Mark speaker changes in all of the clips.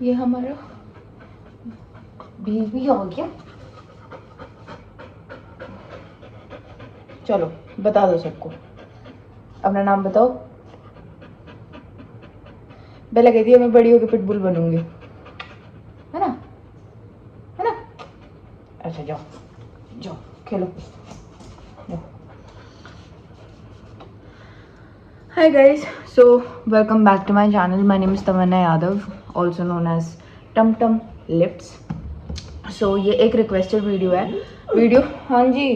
Speaker 1: ये हमारा बेबी हो गया। चलो बता दो सबको, अपना नाम बताओ। बेला कहती है मैं बड़ी होकर पिटबुल बनूंगी, है ना, है ना। अच्छा जाओ जाओ खेलो। Hi guys, so welcome back to my channel. My name is Tamanna Yadav, also known as Tum Tum Lips. So ये एक रिक्वेस्टेड वीडियो है। हाँ जी,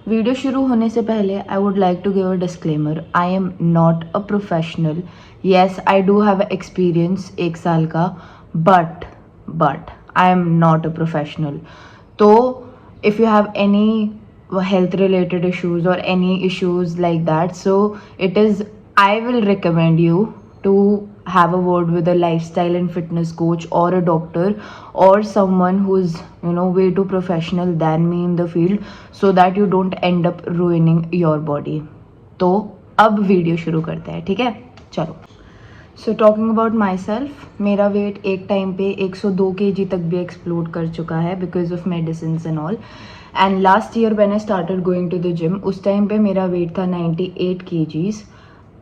Speaker 1: वीडियो शुरू होने से पहले I would like to give a disclaimer. I am not a professional. Yes I do have experience 1 साल का, but I am not a professional. तो if you have any health related issues or any issues like that, so I will recommend you to have a word with a lifestyle and fitness coach or a doctor or someone who's way too professional than me in the field, so that you don't end up ruining your body. तो अब video शुरू करते हैं, ठीक है? चलो। So talking about myself, मेरा weight एक टाइम पे 102 kg तक भी एक्सप्लोड कर चुका है because of medicine and all. And last year when I started going to the gym, उस टाइम पे मेरा वेट था 98 kgs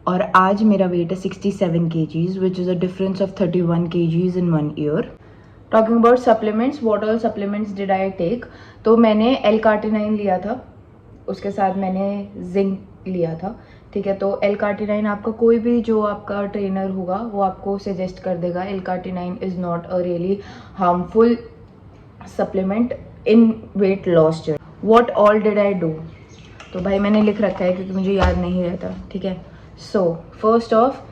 Speaker 1: और आज मेरा वेट है 67 kgs, which is a difference of 31 kgs in 1 year. Talking about supplements, what all supplements did I take? तो मैंने L-कार्टिनाइन लिया था, उसके साथ मैंने जिंक लिया था, ठीक है। तो L-कार्टिनाइन आपका कोई भी जो आपका ट्रेनर होगा वो आपको सजेस्ट कर देगा। L carnitine is not a really harmful supplement in weight loss journey. What all did I do? तो भाई मैंने लिख रखा है क्योंकि मुझे याद नहीं रहता, ठीक है। So first of,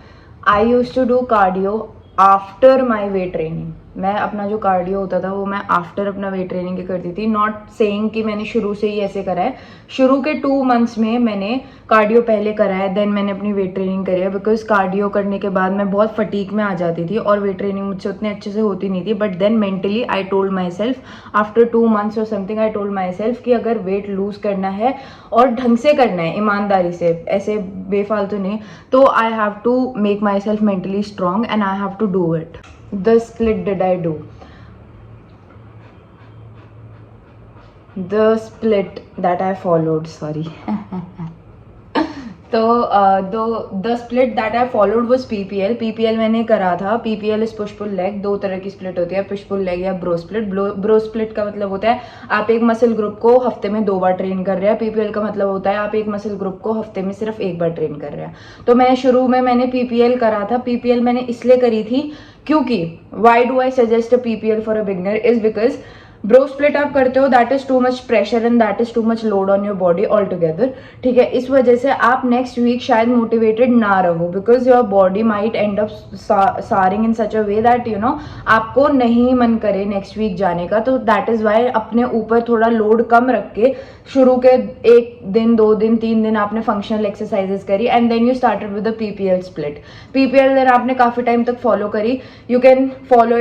Speaker 1: I use to do cardio after my weight training. मैं अपना जो कार्डियो होता था वो मैं आफ्टर अपना वेट ट्रेनिंग के करती थी। नॉट सेइंग कि मैंने शुरू से ही ऐसे करा है। शुरू के 2 months में मैंने कार्डियो पहले करा है, देन मैंने अपनी वेट ट्रेनिंग करी है। बिकॉज कार्डियो करने के बाद मैं बहुत फटीक में आ जाती थी और वेट ट्रेनिंग मुझसे उतने अच्छे से होती नहीं थी। But then mentally I told myself after 2 months और something, I told myself कि अगर वेट लूज करना है और ढंग से करना है, ईमानदारी से, ऐसे बेफालतू नहीं, तो I have to make myself mentally strong and I have to do it. The split did I do? The split that I followed, sorry. तो the split that I followed was PPL. PPL मैंने करा था. PPL is push pull leg. 2 तरह की split होती है, push pull leg या bro split. Bro split का मतलब होता है आप एक मसल ग्रुप को हफ्ते में 2 बार ट्रेन कर रहे हैं. PPL का मतलब होता है आप एक मसल ग्रुप को हफ्ते में सिर्फ 1 बार ट्रेन कर रहे हैं. तो मैं शुरू में मैंने PPL करा था. PPL मैंने इसलिए करी थी क्योंकि why do I suggest a PPL for a beginner is because bro split आप करते हो, that is too much pressure and that is too much load on your body all together, ठीक है. इस वजह से आप नेक्स्ट वीक शायद मोटिवेटेड ना रहो because your body might and up sharing in such a way that आपको नहीं मन करे नेक्स्ट वीक जाने का. तो दैट इज वाई अपने ऊपर थोड़ा लोड कम रख के शुरू के 1 दिन 2 दिन 3 दिन आपने फंक्शनल एक्सरसाइजेस करी and then you started with the PPL split. PPL then आपने काफी टाइम तक फॉलो करी. You can follow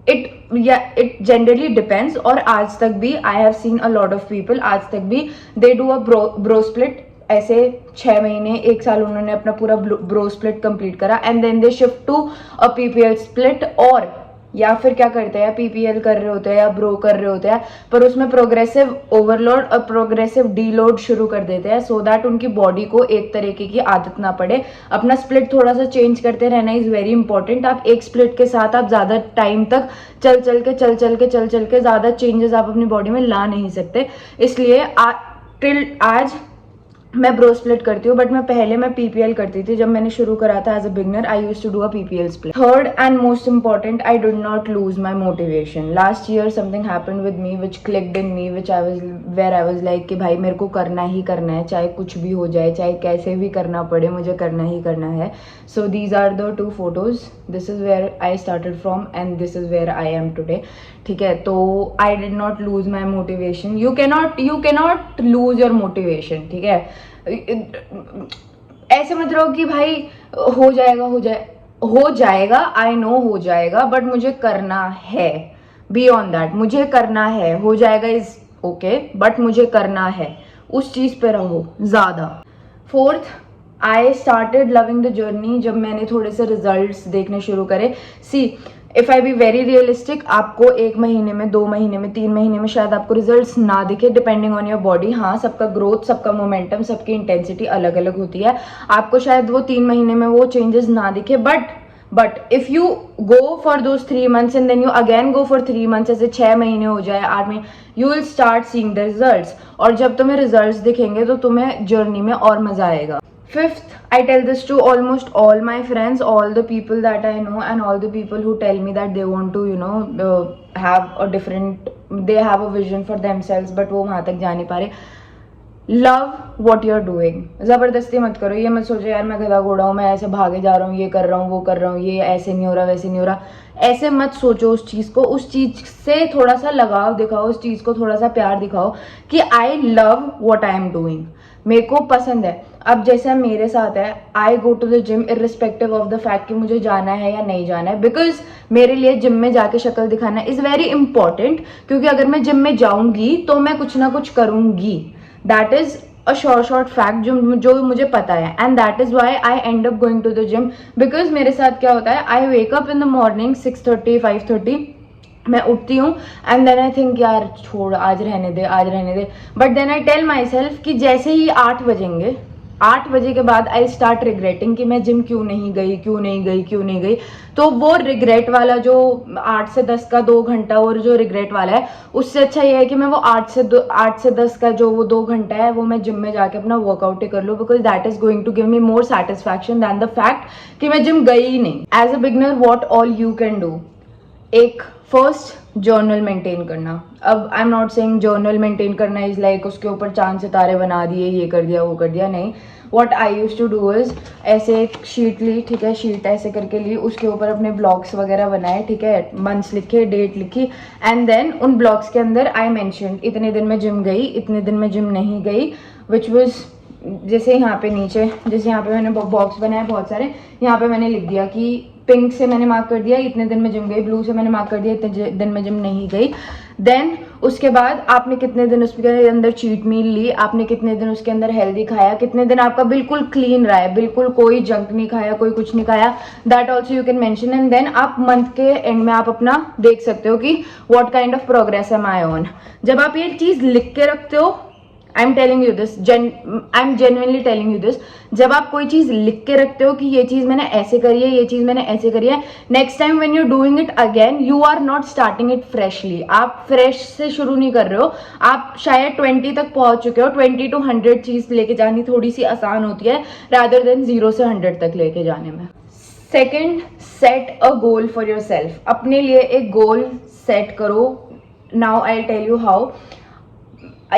Speaker 1: it generally depends. और आज तक भी I have seen a lot of people, आज तक भी they do a bro split. ऐसे 6 महीने 1 साल उन्होंने अपना पूरा ब्रो स्प्लिट कंप्लीट करा and then they shift to a PPL split. और या फिर क्या करते हैं, PPL कर रहे होते हैं या ब्रो कर रहे होते हैं पर उसमें प्रोग्रेसिव ओवरलोड और प्रोग्रेसिव डीलोड शुरू कर देते हैं सो दैट उनकी बॉडी को एक तरीके की आदत ना पड़े. अपना स्प्लिट थोड़ा सा चेंज करते रहना इज वेरी इंपॉर्टेंट. आप एक स्प्लिट के साथ आप ज्यादा टाइम तक चल चल के ज्यादा चेंजेस आप अपनी बॉडी में ला नहीं सकते. इसलिए टिल आज मैं ब्रो स्प्लिट करती हूँ, बट मैं पहले PPL करती थी. जब मैंने शुरू करा था as a beginner I use to do a PPL split. Third and most important, I did not lose my motivation. Last year something happened with me which clicked in me which I was like कि भाई मेरे को करना ही करना है, चाहे कुछ भी हो जाए, चाहे कैसे भी करना पड़े, मुझे करना ही करना है. So these are the 2 photos. This is where I started from and this is where I am today, ठीक है. तो I did not lose my motivation. You cannot lose your motivation, ठीक है. ऐसे मत रहो कि भाई हो जाएगा. आई नो हो जाएगा बट मुझे करना है. बियॉन्ड दैट मुझे करना है. हो जाएगा इज ओके बट मुझे करना है, उस चीज पे रहो ज्यादा. Fourth, I started loving the journey. जब मैंने थोड़े से रिजल्ट्स देखने शुरू करे. See if I be very realistic, आपको 1 महीने में, 2 महीने में, 3 महीने में शायद आपको रिजल्ट्स ना दिखे, डिपेंडिंग ऑन योर बॉडी। हाँ, सबका ग्रोथ, सबका मोमेंटम, सबकी इंटेंसिटी अलग अलग होती है। आपको शायद वो 3 महीने में वो चेंजेस ना दिखे, but if you go for those 3 months and then you again go for 3 months, ऐसे 6 महीने हो जाए, 8 महीने, you will start seeing the results. और जब तुम्हें रिजल्ट्स दिखेंगे तो तुम्हें जर्नी में और मजा आएगा। Fifth, I tell this to almost all my friends, all the people that I know, and all the people who tell me that they want to, have a different, they have a vision for themselves, but वो वहाँ तक जा नहीं पा रहे। Love what you are doing. ज़बरदस्ती मत करो, ये मत सोचो यार मैं गधा घोड़ा हूँ, मैं ऐसे भागे जा रहा हूँ, ये कर रहा हूँ, वो कर रहा हूँ, ये ऐसे नहीं हो रहा, वैसे नहीं हो रहा। ऐसे मत सोचो उस चीज़ को, उस चीज़ से थोड़ा सा लगाव दिखाओ, उस चीज़ को थोड़ा सा प्यार दिखाओ कि I love what I am doing, मेरे को पसंद है। अब जैसे मेरे साथ है, I go to the gym irrespective of the fact कि मुझे जाना है या नहीं जाना है, बिकॉज मेरे लिए जिम में जाके शक्ल दिखाना इज़ वेरी इंपॉर्टेंट, क्योंकि अगर मैं जिम में जाऊंगी तो मैं कुछ ना कुछ करूंगी। That is a short fact जो मुझे पता है, and that is why I end up going to the gym. Because मेरे साथ क्या होता है, I wake up in the morning 6:30 5:30, मैं उठती हूँ एंड देन आई थिंक यार छोड़, आज रहने दे, आज रहने दे। But then I tell myself कि जैसे ही 8 बजेंगे, 8 बजे के बाद आई स्टार्ट रिग्रेटिंग कि मैं जिम क्यों नहीं गई, क्यों नहीं गई, क्यों नहीं गई। तो वो रिग्रेट वाला जो 8 से 10 का 2 घंटा और जो रिग्रेट वाला है, उससे अच्छा ये है कि मैं वो 8 से 10 का जो वो 2 घंटा है वो मैं जिम में जाके अपना वर्कआउट ही कर लूँ, because that is going to give me more satisfaction than the fact कि मैं जिम गई ही नहीं। As a beginner what all you can do, एक फर्स्ट जर्नल मेंटेन करना। अब I am not saying journal maintain करना इज लाइक उसके ऊपर चांद सितारे बना दिए, ये कर दिया, वो कर दिया, नहीं। What I use to do is, ऐसे एक शीट ली, ठीक है, शीट ऐसे करके ली, उसके ऊपर अपने ब्लॉग्स वगैरह बनाए, ठीक है, मंथ्स लिखे, डेट लिखी, एंड देन उन ब्लॉग्स के अंदर आई मैंशन इतने दिन में जिम गई, इतने दिन में जिम नहीं गई, विच वॉज, जैसे यहाँ पे नीचे, जैसे यहाँ पे मैंने बॉक्स बनाए बहुत सारे, यहाँ पे मैंने लिख दिया कि पिंक से मैंने मार्क कर दिया इतने दिन में जिम गई, ब्लू से मैंने मार्क कर दिया इतने दिन में जिम नहीं गई। देन उसके बाद आपने कितने दिन उसके अंदर चीट मील ली, आपने कितने दिन उसके अंदर हेल्दी खाया, कितने दिन आपका बिल्कुल क्लीन रहा है, बिल्कुल कोई जंक नहीं खाया, कोई कुछ नहीं खाया, that also you can mention. And then आप मंथ के एंड में आप अपना देख सकते हो कि what kind of progress am I on. जब आप ये चीज लिख के रखते हो, I am telling you this, I am genuinely telling you this, जब आप कोई चीज लिख के रखते हो कि ये चीज मैंने ऐसे करी है, ये चीज मैंने ऐसे करी है, next time when you doing it again you are not starting it freshly. आप फ्रेश से शुरू नहीं कर रहे हो, आप शायद 20 तक पहुंच चुके हो। 20 to 100 चीज लेके जानी थोड़ी सी आसान होती है रादर देन 0 से 100 तक लेके जाने में। Second, set a goal for yourself. अपने लिए एक गोल सेट करो। Now I tell you how.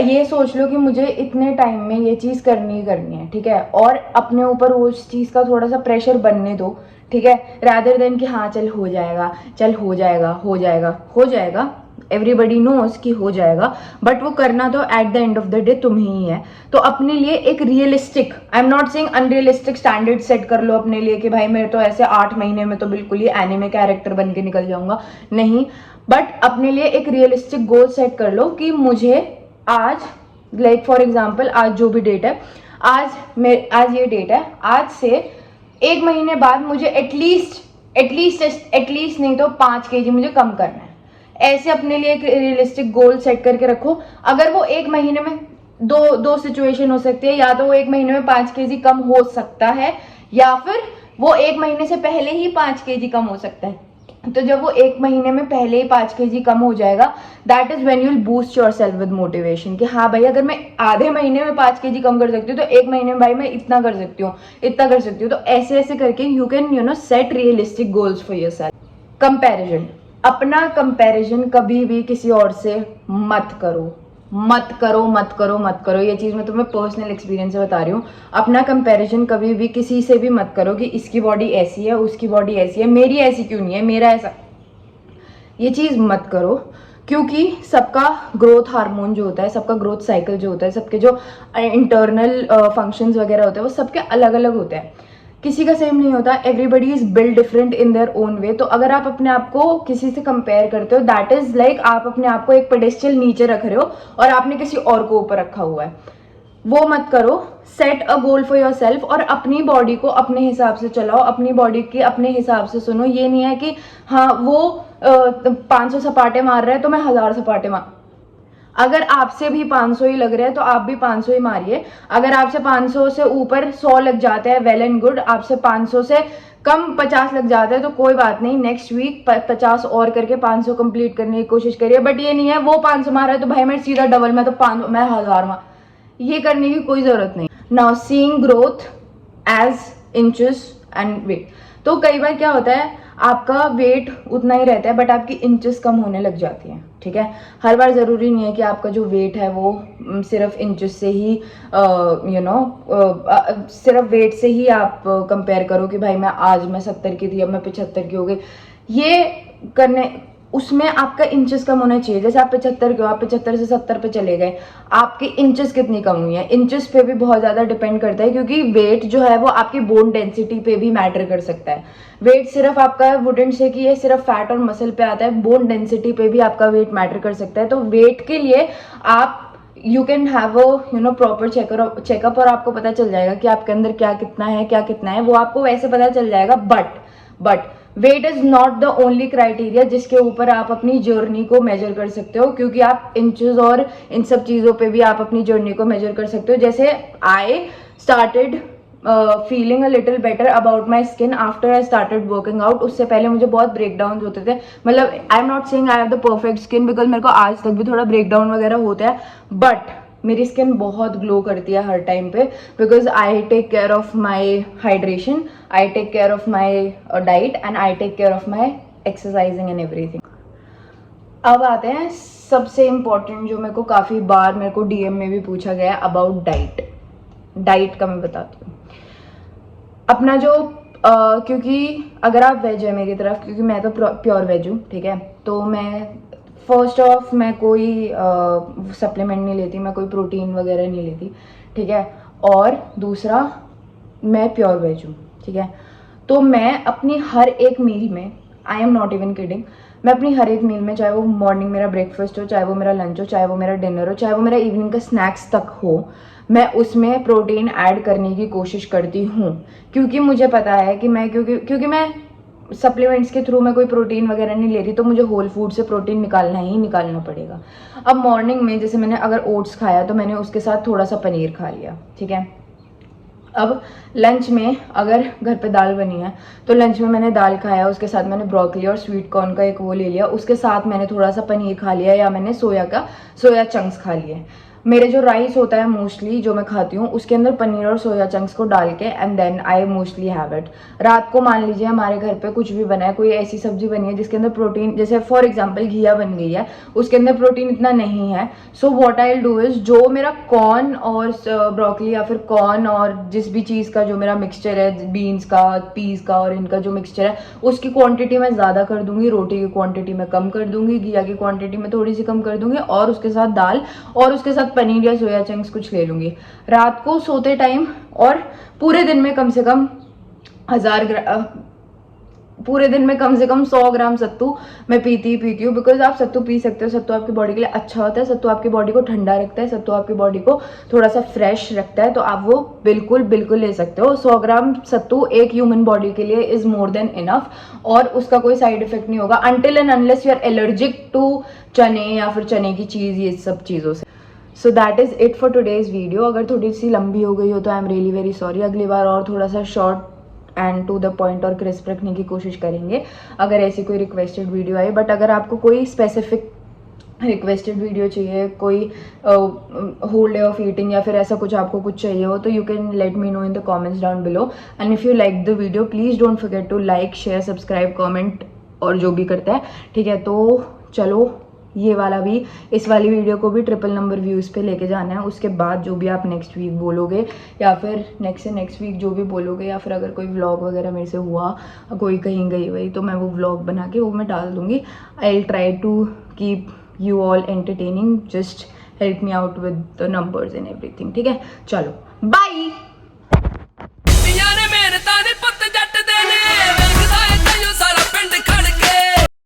Speaker 1: ये सोच लो कि मुझे इतने टाइम में ये चीज़ करनी ही करनी है, ठीक है, और अपने ऊपर उस चीज़ का थोड़ा सा प्रेशर बनने दो, ठीक है, रादर देन कि हाँ चल हो जाएगा, चल हो जाएगा, हो जाएगा, हो जाएगा, एवरीबडी नोज कि हो जाएगा, बट वो करना तो at the end of the day तुम ही है। तो अपने लिए एक realistic, I am not saying unrealistic standard set कर लो अपने लिए कि भाई मैं तो ऐसे 8 महीने में तो बिल्कुल ही एनिमे कैरेक्टर बन के निकल जाऊंगा, नहीं, बट अपने लिए एक रियलिस्टिक गोल सेट कर लो कि मुझे आज, लाइक फॉर एग्जाम्पल आज जो भी डेट है, आज ये डेट है, आज से 1 महीने बाद मुझे एटलीस्ट नहीं तो 5 kg मुझे कम करना है। ऐसे अपने लिए एक रियलिस्टिक गोल सेट करके रखो। अगर वो 1 महीने में दो सिचुएशन हो सकती है, या तो वो 1 महीने में 5 kg कम हो सकता है, या फिर वो 1 महीने से पहले ही 5 kg कम हो सकता है। तो जब वो 1 महीने में पहले ही 5 kg कम हो जाएगा, that is when you will boost your self with motivation कि हाँ भाई अगर मैं आधे महीने में 5 kg कम कर सकती हूँ तो 1 महीने में भाई मैं इतना कर सकती हूँ, इतना कर सकती हूँ। तो ऐसे ऐसे करके you can set realistic goals for your self. Comparison, अपना कंपैरिजन कभी भी किसी और से मत करो, मत करो, मत करो, मत करो। ये चीज़ मैं तुम्हें पर्सनल एक्सपीरियंस से बता रही हूँ। अपना कंपैरिजन कभी भी किसी से भी मत करो कि इसकी बॉडी ऐसी है, उसकी बॉडी ऐसी है, मेरी ऐसी क्यों नहीं है, मेरा ऐसा, ये चीज़ मत करो, क्योंकि सबका ग्रोथ हार्मोन जो होता है, सबका ग्रोथ साइकिल जो होता है, सबके जो इंटरनल फंक्शंस वगैरह होते हैं वो सबके अलग अलग होते हैं, किसी का सेम नहीं होता। Everybody is build different in their own way. तो अगर आप अपने आप को किसी से कंपेयर करते हो, दैट इज लाइक आप अपने आप को एक पेडेस्टल नीचे रख रहे हो और आपने किसी और को ऊपर रखा हुआ है। वो मत करो। Set a goal for your self और अपनी बॉडी को अपने हिसाब से चलाओ, अपनी बॉडी की अपने हिसाब से सुनो। ये नहीं है कि हाँ वो 500 सपाटे मार रहा है तो मैं 1000 सपाटे मार, अगर आपसे भी 500 ही लग रहे हैं तो आप भी 500 ही मारिए। अगर आपसे 500 से ऊपर 100 लग जाते हैं वेल एंड गुड, आपसे 500 से कम 50 लग जाते हैं तो कोई बात नहीं, नेक्स्ट वीक 50 और करके 500 कंप्लीट करने की कोशिश करिए। बट ये नहीं है वो 500 मारा है तो भाई मैं सीधा डबल, मैं तो 500 मैं 1000 मार, ये करने की कोई जरूरत नहीं। Now seeing growth as inches and weight. तो कई बार क्या होता है आपका वेट उतना ही रहता है बट आपकी इंचेस कम होने लग जाती हैं, ठीक है। हर बार ज़रूरी नहीं है कि आपका जो वेट है वो सिर्फ इंचेस से ही सिर्फ वेट से ही आप कंपेयर करो कि भाई मैं 70 की थी अब मैं 75 की हो गई। ये करने उसमें आपका इंचेस कम होना चाहिए। जैसे आप 75 के हो, आप 75 से 70 पे चले गए, आपकी इंचेस कितनी कम हुई है। इंचेस पे भी बहुत ज़्यादा डिपेंड करता है क्योंकि वेट जो है वो आपकी बोन डेंसिटी पे भी मैटर कर सकता है। वेट सिर्फ आपका वुडंट से कि ये सिर्फ फैट और मसल पे आता है, बोन डेंसिटी पे भी आपका वेट मैटर कर सकता है। तो वेट के लिए आप you can have proper checkup और आपको पता चल जाएगा कि आपके अंदर क्या कितना है वो आपको वैसे पता चल जाएगा। But weight is not the only criteria जिसके ऊपर आप अपनी जर्नी को मेजर कर सकते हो, क्योंकि आप इंचेस और इन सब चीज़ों पे भी आप अपनी जर्नी को मेजर कर सकते हो। जैसे I started feeling a little better about my skin after I started working out. उससे पहले मुझे बहुत ब्रेकडाउन होते थे, मतलब आई am not saying I have the perfect skin because मेरे को आज तक भी थोड़ा ब्रेकडाउन वगैरह होता है, बट मेरी स्किन बहुत ग्लो करती है हर टाइम पे because I take care of my hydration, I take care of my diet and I take care of my exercising and everything. अब आते हैं सबसे इम्पॉर्टेंट जो मेरे को काफ़ी बार मेरे को डीएम में भी पूछा गया अबाउट डाइट। डाइट का मैं बताती हूँ अपना जो क्योंकि अगर आप वेज है मेरी तरफ, क्योंकि मैं तो प्योर वेज हूँ, ठीक है, तो मैं फर्स्ट ऑफ मैं कोई सप्लीमेंट नहीं लेती, मैं कोई प्रोटीन वगैरह नहीं लेती, ठीक है। और दूसरा मैं प्योर वेज हूँ, ठीक है। तो मैं अपनी हर एक मील में, आई एम नॉट इवन किडिंग, मैं अपनी हर एक मील में, चाहे वो मॉर्निंग मेरा ब्रेकफास्ट हो, चाहे वो मेरा लंच हो, चाहे वो मेरा डिनर हो, चाहे वो मेरा इवनिंग का स्नैक्स तक हो, मैं उसमें प्रोटीन ऐड करने की कोशिश करती हूँ। क्योंकि मुझे पता है कि मैं क्योंकि मैं सप्लीमेंट्स के थ्रू मैं कोई प्रोटीन वगैरह नहीं ले रही, तो मुझे होल फूड से प्रोटीन निकालना पड़ेगा। अब मॉर्निंग में जैसे मैंने अगर ओट्स खाया तो मैंने उसके साथ थोड़ा सा पनीर खा लिया, ठीक है। अब लंच में अगर घर पे दाल बनी है तो लंच में मैंने दाल खाया, उसके साथ मैंने ब्रोकली और स्वीट कॉर्न का एक वो ले लिया, उसके साथ मैंने थोड़ा सा पनीर खा लिया या मैंने सोया चंक्स खा लिए। मेरे जो राइस होता है मोस्टली जो मैं खाती हूँ उसके अंदर पनीर और सोया चंक्स को डाल के and then I mostly have it. रात को मान लीजिए हमारे घर पे कुछ भी बना है, कोई ऐसी सब्जी बनी है जिसके अंदर प्रोटीन, जैसे फॉर एग्जांपल घिया बन गई है, उसके अंदर प्रोटीन इतना नहीं है, so what I will do is जो मेरा कॉर्न और ब्रोकली या फिर कॉर्न और जिस भी चीज़ का जो मेरा मिक्सचर है, बीन्स का, पीस का और इनका जो मिक्सचर है, उसकी क्वांटिटी मैं ज़्यादा कर दूंगी, रोटी की क्वांटिटी मैं कम कर दूंगी, घिया की क्वांटिटी मैं थोड़ी सी कम कर दूंगी और उसके साथ दाल और उसके साथ पनीर या सोया चंक्स कुछ ले लूंगी रात को सोते टाइम। और पूरे दिन में कम से कम 100 ग्राम सत्तू मैं पीती हूँ, बिकॉज आप सत्तू पी सकते हो, सत्तू आपकी बॉडी के लिए अच्छा होता है, सत्तू आपकी बॉडी को ठंडा रखता है, सत्तू आपकी बॉडी को थोड़ा सा फ्रेश रखता है, तो आप वो बिल्कुल ले सकते हो। 100 ग्राम सत्तू एक ह्यूमन बॉडी के लिए इज मोर देन इनफ और उसका कोई साइड इफेक्ट नहीं होगा until and unless you are allergic to चने या फिर चने की चीज़, ये सब चीज़ों से। So that is it for today's video. अगर थोड़ी सी लंबी हो गई हो तो I am really very sorry. अगली बार और थोड़ा सा short and to the point और क्रिस्प रखने की कोशिश करेंगे अगर ऐसी कोई रिक्वेस्टेड वीडियो आए। बट अगर आपको कोई स्पेसिफिक रिक्वेस्टेड वीडियो चाहिए, कोई होल डे ऑफ ईटिंग या फिर ऐसा कुछ आपको कुछ चाहिए हो, तो you can let me know in the comments down below. And if you like the video please don't forget to like, share, subscribe, comment और जो भी करता है, ठीक है। तो चलो ये वाला भी, इस वाली वीडियो को भी 3 नंबर व्यूज़ पे लेके जाना है। उसके बाद जो भी आप नेक्स्ट वीक बोलोगे या फिर नेक्स्ट वीक जो भी बोलोगे, या फिर अगर कोई व्लॉग वगैरह मेरे से हुआ, कोई कहीं गई हुई, तो मैं वो व्लॉग बना के वो मैं डाल दूँगी। I will try to keep you all entertaining, just help me out with the numbers and everything, ठीक है। चलो बाय।